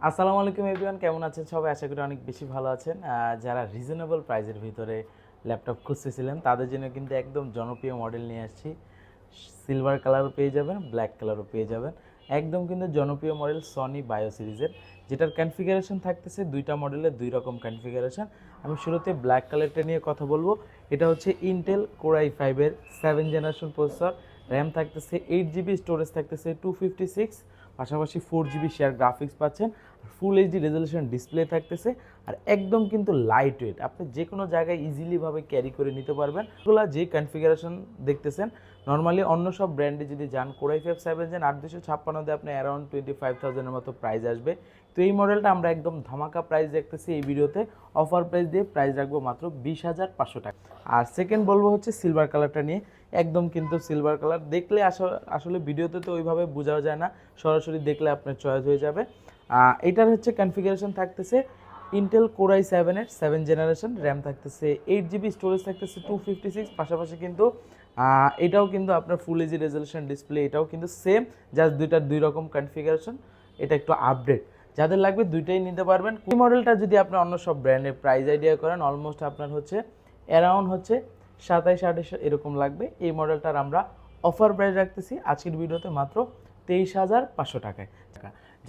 আসসালামু আলাইকুম এভরিওয়ান, কেমন আছেন সবাই? আশা করি অনেক বেশি ভালো আছেন। যারা রিজনেবল প্রাইসের ভিতরে ল্যাপটপ খুঁজতেছিলেন তাদের জন্য কিন্তু একদম জনপ্রিয় মডেল নিয়ে আসছি। সিলভার কালারও পেয়ে যাবেন, ব্ল্যাক কালারও পেয়ে যাবেন। একদম কিন্তু জনপ্রিয় মডেল সনি বায়ো সিরিজের, যেটার কনফিগারেশন থাকতেছে দুইটা মডেলের দুই রকম কনফিগারেশন। আমি শুরুতে ব্ল্যাক কালারটা নিয়ে কথা বলবো। এটা হচ্ছে ইন্টেল কোর i5-এর 7 জেনারেশন প্রসেসর, র্যাম থাকতেছে 8 GB, স্টোরেজ থাকতেছে 256, পাশাপাশি 4 GB শেয়ার গ্রাফিক্স পাচ্ছেন। ফুল এইচডি রেজলিউশন ডিসপ্লে থাকতেছে, আর একদম কিন্তু লাইট ওয়েট, আপনি যে কোনো জায়গায় ইজিলিভাবে ক্যারি করে নিতে পারবেন। এগুলো যে কনফিগারেশন দেখতেছেন, নর্মালি অন্য সব ব্র্যান্ডে যদি যান কোর i5 7 জেন 8256 দিয়ে আপনি অ্যারাউন্ড 25,000-এর মতো প্রাইস আসবে। তো এই মডেলটা আমরা একদম ধামাকা প্রাইস দেখতেছি এই ভিডিওতে। অফার প্রাইস দিয়ে প্রাইস রাখবো মাত্র 20,500 টাকা। আর সেকেন্ড বলবো হচ্ছে সিলভার কালারটা নিয়ে। একদম কিন্তু সিলভার কালার দেখলে আসলে ভিডিওতে তো ওইভাবে বোঝাও যায় না, সরাসরি দেখলে আপনার চয়েস হয়ে যাবে। এটার হচ্ছে কনফিগারেশন থাকতেছে ইন্টেল কোর i7-এর 7 জেনারেশন, র্যাম থাকতেছে 8 GB, স্টোরেজ থাকতেছে 256, পাশাপাশি কিন্তু এটাও কিন্তু আপনার ফুল এইচডি রেজলিউশন ডিসপ্লে, এটাও কিন্তু সেম, জাস্ট দুইটার দুই রকম কনফিগারেশন। এটা একটু আপডেট, যাদের লাগবে দুইটাই নিতে পারবেন। এই মডেলটা যদি আপনি অন্য সব ব্র্যান্ডের প্রাইস আইডিয়া করেন, অলমোস্ট আপনার হচ্ছে অ্যারাউন্ড হচ্ছে 27-28 এরকম লাগবে। এই মডেলটার আমরা অফার প্রাইস রাখতেছি আজকের ভিডিওতে মাত্র 23,500 টাকায়।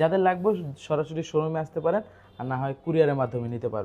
যাদের লাগবে সরাসরি শোরুমে আসতে পারেন, আর না হয় কুরিয়ারের মাধ্যমে নিতে পারবেন।